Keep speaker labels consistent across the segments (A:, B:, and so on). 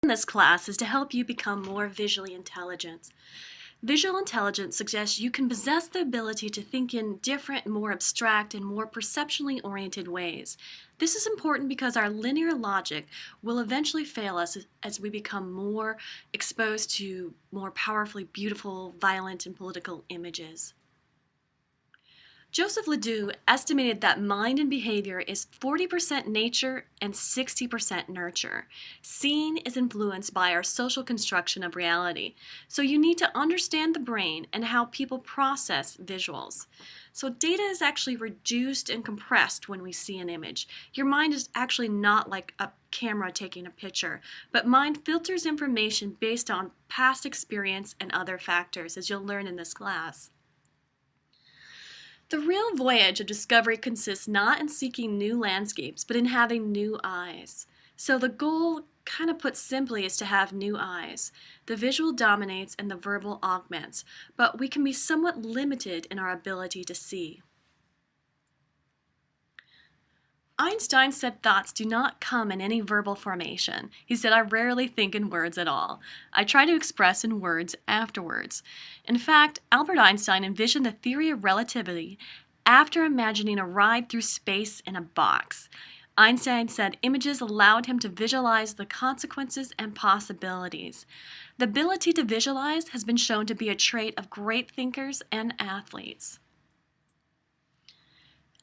A: In this class is to help you become more visually intelligent. Visual intelligence suggests you can possess the ability to think in different, more abstract, and more perceptually oriented ways. This is important because our linear logic will eventually fail us as we become more exposed to more powerfully beautiful, violent, and political images. Joseph Ledoux estimated that mind and behavior is 40% nature and 60% nurture. Seeing is influenced by our social construction of reality. So you need to understand the brain and how people process visuals. So data is actually reduced and compressed when we see an image. Your mind is actually not like a camera taking a picture, but mind filters information based on past experience and other factors, as you'll learn in this class. The real voyage of discovery consists not in seeking new landscapes, but in having new eyes. So the goal, kind of put simply, is to have new eyes. The visual dominates and the verbal augments, but we can be somewhat limited in our ability to see. Einstein said thoughts do not come in any verbal formation. He said, I rarely think in words at all. I try to express in words afterwards. In fact, Albert Einstein envisioned the theory of relativity after imagining a ride through space in a box. Einstein said images allowed him to visualize the consequences and possibilities. The ability to visualize has been shown to be a trait of great thinkers and athletes.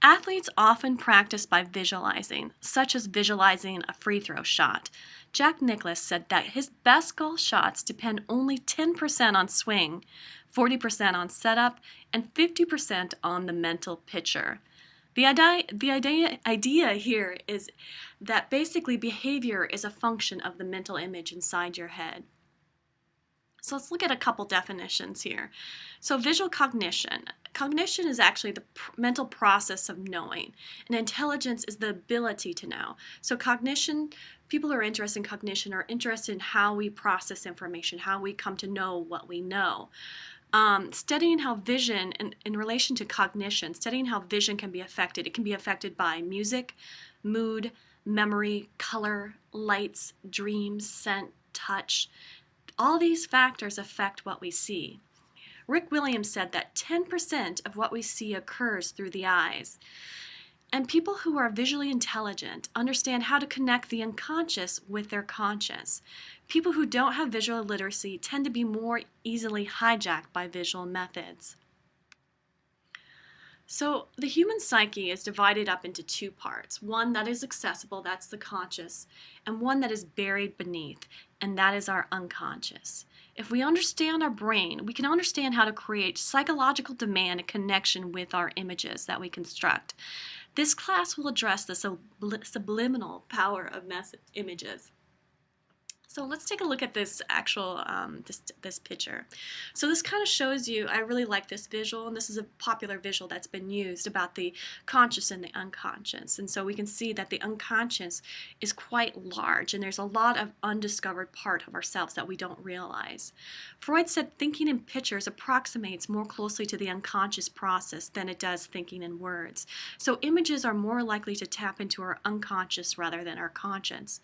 A: Athletes often practice by visualizing, such as visualizing a free throw shot. Jack Nicklaus said that his best golf shots depend only 10% on swing, 40% on setup, and 50% on the mental picture. The idea here is that basically behavior is a function of the mental image inside your head. So let's look at a couple definitions here. So visual cognition. Cognition is actually the mental process of knowing, and intelligence is the ability to know. So cognition, people who are interested in cognition are interested in how we process information, how we come to know what we know. Studying how vision, in relation to cognition, studying how vision can be affected. It can be affected by music, mood, memory, color, lights, dreams, scent, touch. All these factors affect what we see. Rick Williams said that 10% of what we see occurs through the eyes. And people who are visually intelligent understand how to connect the unconscious with their conscious. People who don't have visual literacy tend to be more easily hijacked by visual methods. So the human psyche is divided up into two parts. One that is accessible, that's the conscious, and one that is buried beneath, and that is our unconscious. If we understand our brain, we can understand how to create psychological demand and connection with our images that we construct. This class will address the subliminal power of images. So let's take a look at this actual, this picture. So this kind of shows you, I really like this visual, and this is a popular visual that's been used about the conscious and the unconscious. And so we can see that the unconscious is quite large, and there's a lot of undiscovered part of ourselves that we don't realize. Freud said thinking in pictures approximates more closely to the unconscious process than it does thinking in words. So images are more likely to tap into our unconscious rather than our conscious.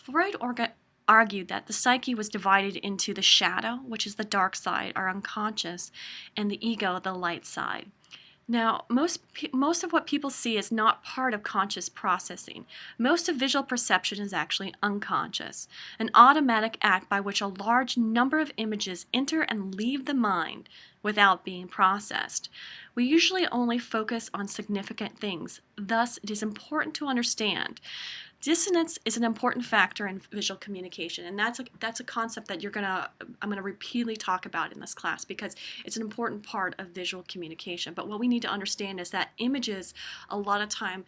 A: Freud argued that the psyche was divided into the shadow, which is the dark side, our unconscious, and the ego, the light side. Now, most of what people see is not part of conscious processing. Most of visual perception is actually unconscious, an automatic act by which a large number of images enter and leave the mind without being processed. We usually only focus on significant things. Thus, it is important to understand dissonance is an important factor in visual communication, and that's a concept that I'm gonna repeatedly talk about in this class because it's an important part of visual communication. But what we need to understand is that images, a lot of time,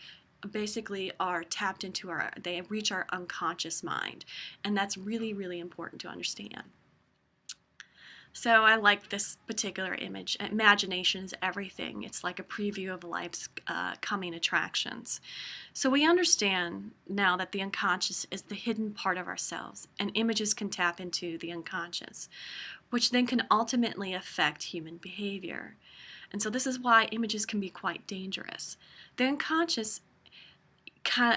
A: basically are tapped into they reach our unconscious mind, and that's really, really important to understand. So I like this particular image. Imagination is everything. It's like a preview of life's coming attractions. So we understand now that the unconscious is the hidden part of ourselves, and images can tap into the unconscious, which then can ultimately affect human behavior. And so this is why images can be quite dangerous. The unconscious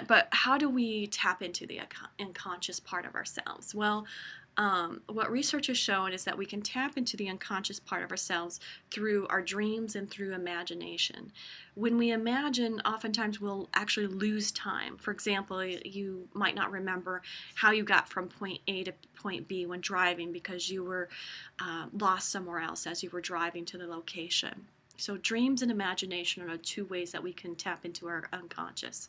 A: but how do we tap into the unconscious part of ourselves? Well, what research has shown is that we can tap into the unconscious part of ourselves through our dreams and through imagination. When we imagine, oftentimes we'll actually lose time. For example, you might not remember how you got from point A to point B when driving because you were lost somewhere else as you were driving to the location. So dreams and imagination are the two ways that we can tap into our unconscious.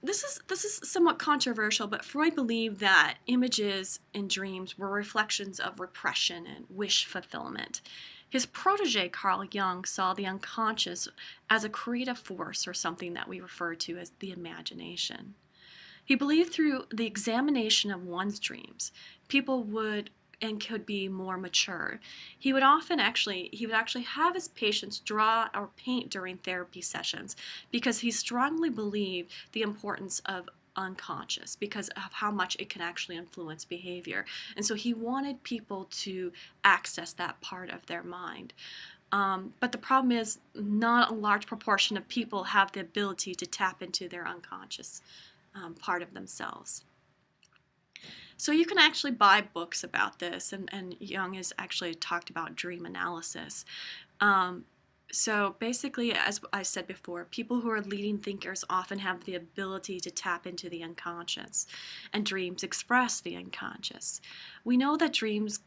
A: This is somewhat controversial, but Freud believed that images in dreams were reflections of repression and wish fulfillment. His protege, Carl Jung, saw the unconscious as a creative force, or something that we refer to as the imagination. He believed through the examination of one's dreams, people would and could be more mature. He would actually have his patients draw or paint during therapy sessions because he strongly believed the importance of unconscious because of how much it can actually influence behavior. And so he wanted people to access that part of their mind. But the problem is not a large proportion of people have the ability to tap into their unconscious part of themselves. So you can actually buy books about this, and Jung has actually talked about dream analysis. So basically, as I said before, people who are leading thinkers often have the ability to tap into the unconscious, and dreams express the unconscious. We know that dreams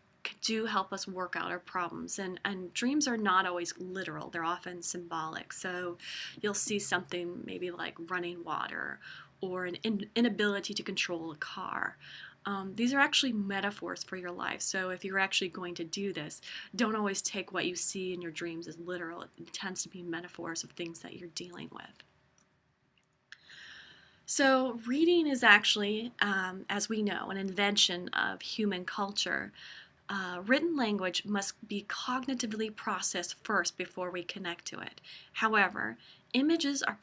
A: do help us work out our problems, and dreams are not always literal, they're often symbolic. So you'll see something maybe like running water or an inability to control a car. These are actually metaphors for your life. So if you're actually going to do this, don't always take what you see in your dreams as literal. It tends to be metaphors of things that you're dealing with. So reading is actually, as we know, an invention of human culture. Written language must be cognitively processed first before we connect to it. However, images are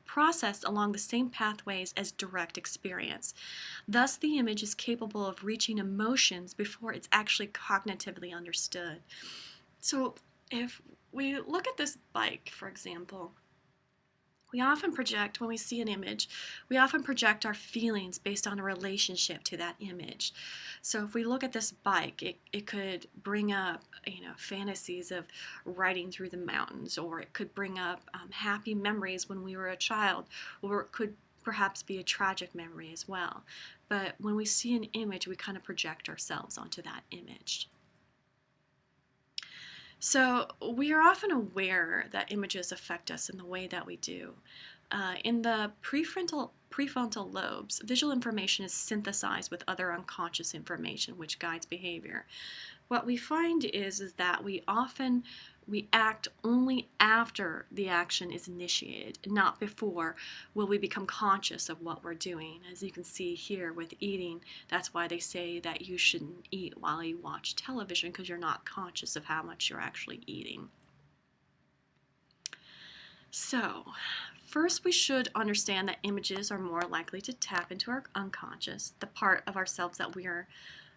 A: processed along the same pathways as direct experience. Thus, the image is capable of reaching emotions before it's actually cognitively understood. So, if we look at this bike, for example, when we see an image, we often project our feelings based on a relationship to that image. So if we look at this bike, it could bring up, fantasies of riding through the mountains, or it could bring up happy memories when we were a child, or it could perhaps be a tragic memory as well. But when we see an image, we kind of project ourselves onto that image. So we are often aware that images affect us in the way that we do. In the prefrontal lobes, visual information is synthesized with other unconscious information, which guides behavior. What we find is that we act only after the action is initiated, not before will we become conscious of what we're doing. As you can see here with eating, that's why they say that you shouldn't eat while you watch television, because you're not conscious of how much you're actually eating. So, first we should understand that images are more likely to tap into our unconscious, the part of ourselves that we are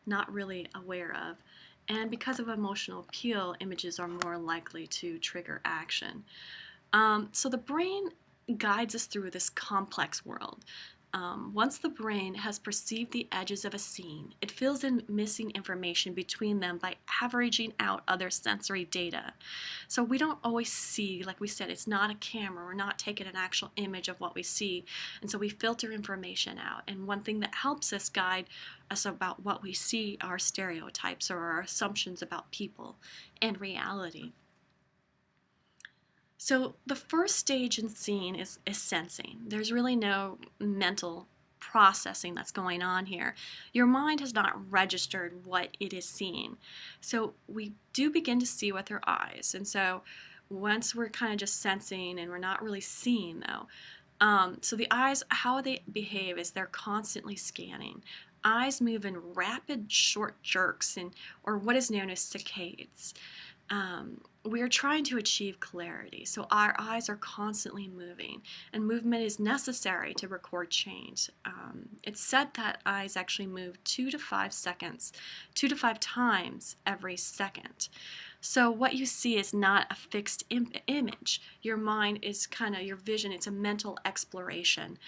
A: not really aware of. And because of emotional appeal, images are more likely to trigger action. So the brain guides us through this complex world. Once the brain has perceived the edges of a scene, it fills in missing information between them by averaging out other sensory data. So we don't always see, like we said, it's not a camera. We're not taking an actual image of what we see. And so we filter information out. And one thing that helps us guide us about what we see are stereotypes or our assumptions about people and reality. So the first stage in seeing is sensing. There's really no mental processing that's going on here. Your mind has not registered what it is seeing. So we do begin to see with our eyes. And so once we're kind of just sensing and we're not really seeing though. So the eyes, how they behave is they're constantly scanning. Eyes move in rapid short jerks or what is known as saccades. We are trying to achieve clarity, so our eyes are constantly moving, and movement is necessary to record change. It's said that eyes actually move 2 to 5 times every second. So what you see is not a fixed image. Your mind is your vision, it's a mental exploration.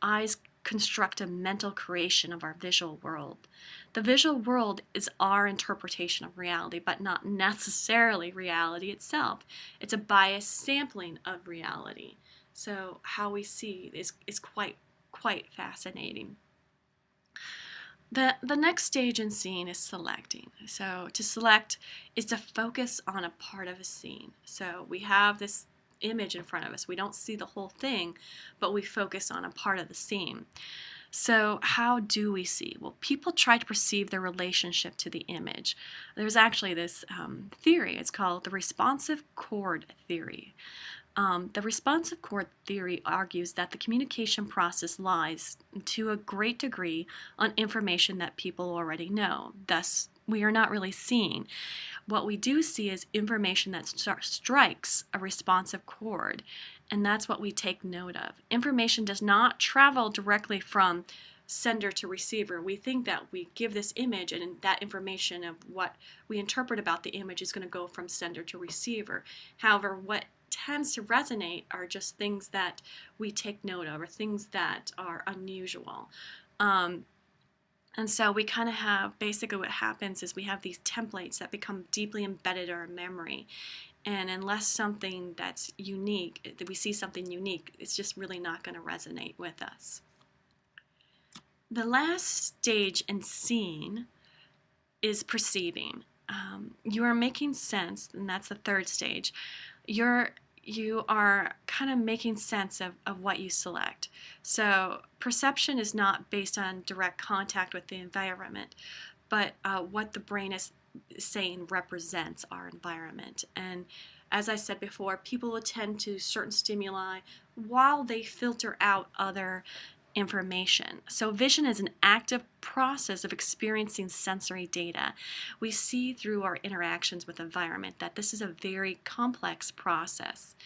A: Eyes construct a mental creation of our visual world. The visual world is our interpretation of reality, but not necessarily reality itself. It's a biased sampling of reality. So how we see is quite fascinating. The next stage in seeing is selecting. So to select is to focus on a part of a scene. So we have this image in front of us. We don't see the whole thing, but we focus on a part of the scene. So how do we see? Well, people try to perceive their relationship to the image. There's actually this theory. It's called the responsive chord theory. The responsive chord theory argues that the communication process lies to a great degree on information that people already know. Thus, we are not really seeing. What we do see is information that strikes a responsive chord, and that's what we take note of. Information does not travel directly from sender to receiver. We think that we give this image and that information of what we interpret about the image is going to go from sender to receiver. However, what tends to resonate are just things that we take note of or things that are unusual. And so we kind of have, basically what happens is we have these templates that become deeply embedded in our memory. And unless something that's unique, that we see something unique, it's just really not going to resonate with us. The last stage in seeing is perceiving. You are making sense, and that's the third stage. You are kind of making sense of what you select. So perception is not based on direct contact with the environment, but what the brain is saying represents our environment. And as I said before, people attend to certain stimuli while they filter out other information. So vision is an active process of experiencing sensory data. We see through our interactions with the environment that this is a very complex process.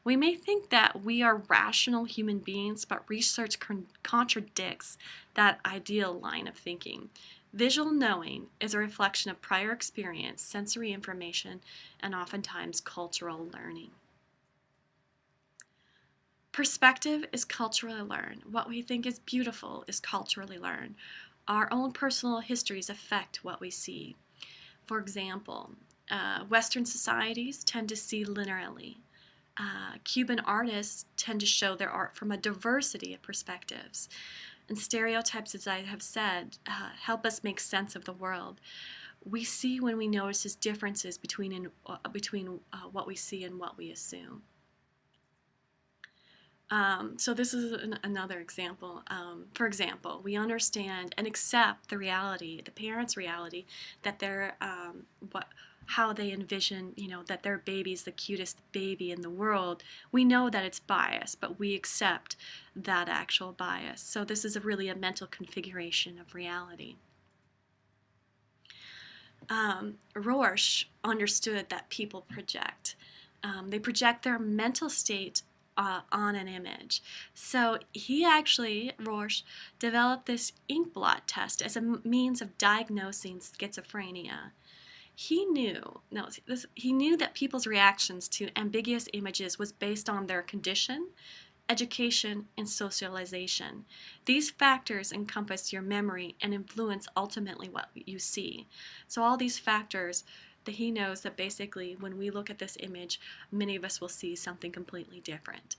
A: We may think that we are rational human beings, but research contradicts that ideal line of thinking. Visual knowing is a reflection of prior experience, sensory information, and oftentimes cultural learning. Perspective is culturally learned. What we think is beautiful is culturally learned. Our own personal histories affect what we see. For example, Western societies tend to see linearly. Cuban artists tend to show their art from a diversity of perspectives. And stereotypes, as I have said, help us make sense of the world. We see when we notice differences between what we see and what we assume. So this is another example. For example, we understand and accept the reality, the parents' reality, that they're how they envision, that their baby's the cutest baby in the world. We know that it's biased, but we accept that actual bias. So this is really a mental configuration of reality. Rorsch understood that people project. They project their mental state on an image. So Rorsch developed this ink blot test as a means of diagnosing schizophrenia. He knew that people's reactions to ambiguous images was based on their condition, education, and socialization. These factors encompass your memory and influence ultimately what you see. So all these factors that he knows that basically when we look at this image, many of us will see something completely different.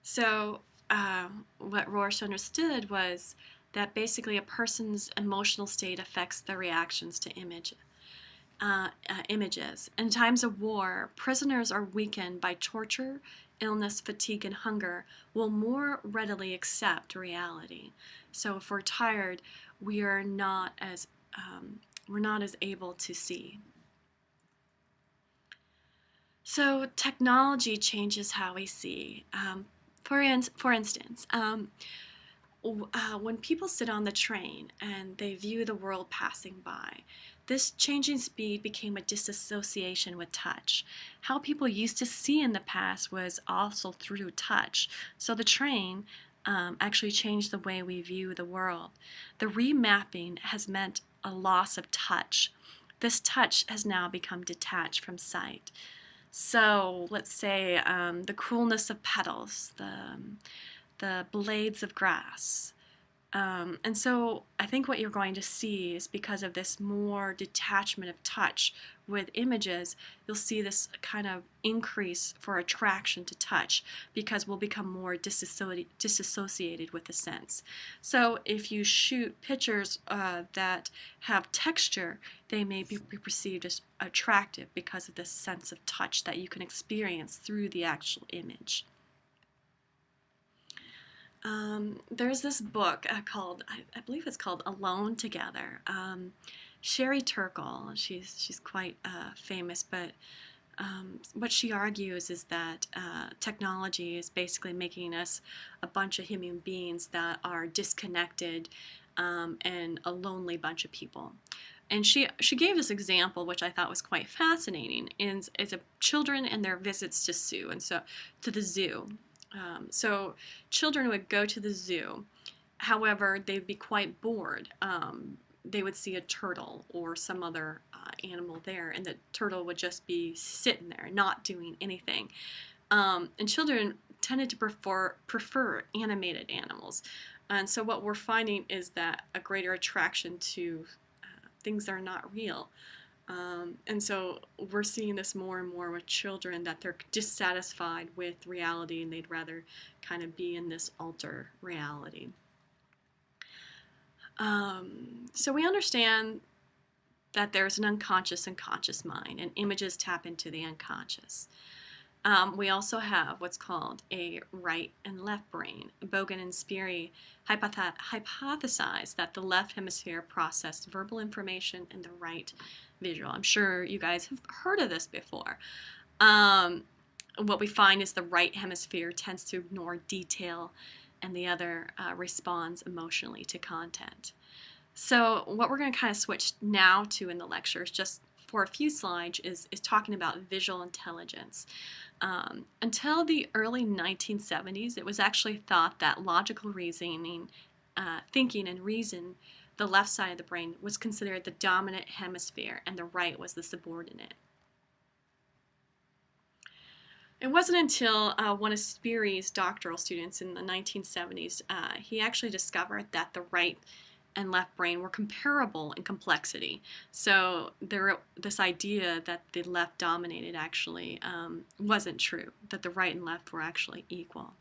A: So what Rorsch understood was that basically a person's emotional state affects their reactions to images. In times of war, prisoners are weakened by torture, illness, fatigue, and hunger will more readily accept reality. So if we're tired, we're not as able to see. So technology changes how we see. For instance, when people sit on the train and they view the world passing by, this changing speed became a disassociation with touch. How people used to see in the past was also through touch. So the train actually change the way we view the world. The remapping has meant a loss of touch. This touch has now become detached from sight. So let's say the coolness of petals, the blades of grass. And so I think what you're going to see is, because of this more detachment of touch with images, you'll see this kind of increase for attraction to touch, because we'll become more disassociated with the sense. So if you shoot pictures that have texture, they may be perceived as attractive because of this sense of touch that you can experience through the actual image. There's this book called, I believe it's called Alone Together. Sherry Turkle, she's quite famous, but what she argues is that technology is basically making us a bunch of human beings that are disconnected and a lonely bunch of people. And she gave this example, which I thought was quite fascinating, is children and their visits to the zoo. So children would go to the zoo. However, they'd be quite bored. They would see a turtle or some other animal there, and the turtle would just be sitting there, not doing anything. And children tended to prefer animated animals. And so what we're finding is that a greater attraction to things that are not real. And so we're seeing this more and more with children, that they're dissatisfied with reality and they'd rather kind of be in this alter reality. So we understand that there's an unconscious and conscious mind, and images tap into the unconscious. We also have what's called a right and left brain. Bogan and Speary hypothesized that the left hemisphere processed verbal information and the right visual. I'm sure you guys have heard of this before. What we find is the right hemisphere tends to ignore detail, and the other responds emotionally to content. So what we're going to kind of switch now to in the lectures, just for a few slides, is talking about visual intelligence. Until the early 1970s, it was actually thought that logical reasoning, thinking and reason, the left side of the brain, was considered the dominant hemisphere and the right was the subordinate. It wasn't until one of Speary's doctoral students in the 1970s, he actually discovered that the right and left brain were comparable in complexity. So this idea that the left dominated actually wasn't true, that the right and left were actually equal.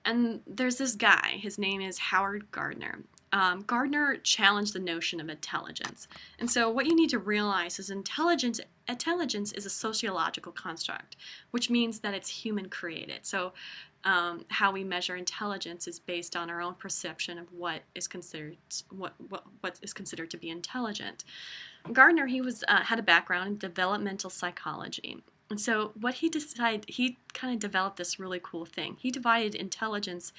A: And there's this guy, his name is Howard Gardner. Gardner challenged the notion of intelligence. And so what you need to realize is intelligence is a sociological construct, which means that it's human created. So how we measure intelligence is based on our own perception of what is considered to be intelligent. Gardner, he had a background in developmental psychology. And so what he decided, he kind of developed this really cool thing. He divided intelligence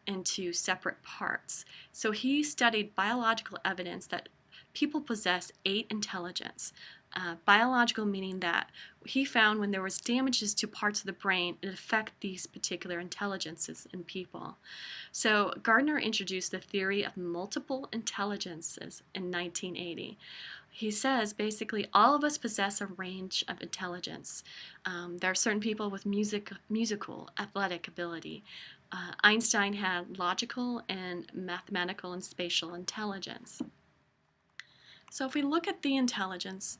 A: into separate parts. So he studied biological evidence that people possess 8 intelligence. Biological meaning that he found when there was damages to parts of the brain, it affect these particular intelligences in people. So Gardner introduced the theory of multiple intelligences in 1980. He says basically all of us possess a range of intelligence. There are certain people with musical, athletic ability. Einstein had logical and mathematical and spatial intelligence. So if we look at the intelligence,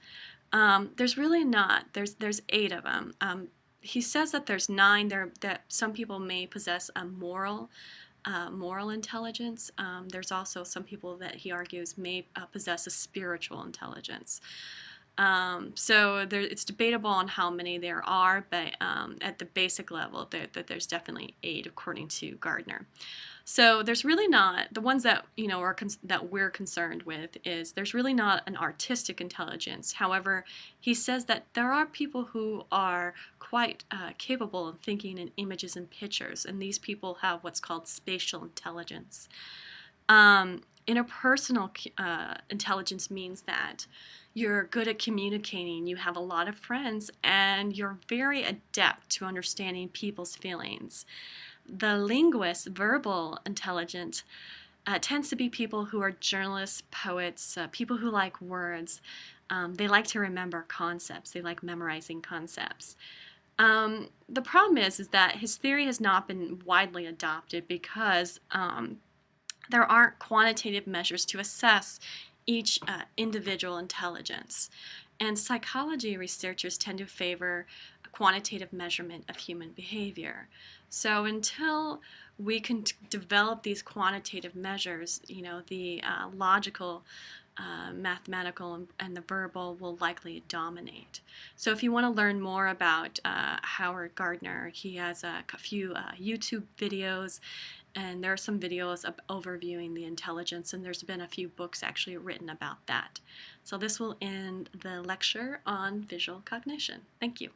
A: there's really not. There's 8 of them. He says that there's 9 there, that some people may possess a moral intelligence. There's also some people that he argues may possess a spiritual intelligence. So it's debatable on how many there are, but at the basic level, there's definitely 8 according to Gardner. So there's really not, the ones that that we're concerned with is there's really not an artistic intelligence. However, he says that there are people who are quite capable of thinking in images and pictures, and these people have what's called spatial intelligence. Interpersonal intelligence means that you're good at communicating, you have a lot of friends, and you're very adept to understanding people's feelings. The linguist, verbal intelligence, tends to be people who are journalists, poets, people who like words. They like to remember concepts. They like memorizing concepts. The problem is that his theory has not been widely adopted because there aren't quantitative measures to assess each individual intelligence. And psychology researchers tend to favor a quantitative measurement of human behavior. So until we can develop these quantitative measures, the logical, mathematical, and the verbal will likely dominate. So if you want to learn more about Howard Gardner, he has a few YouTube videos, and there are some videos of overviewing the intelligence, and there's been a few books actually written about that. So this will end the lecture on visual cognition. Thank you.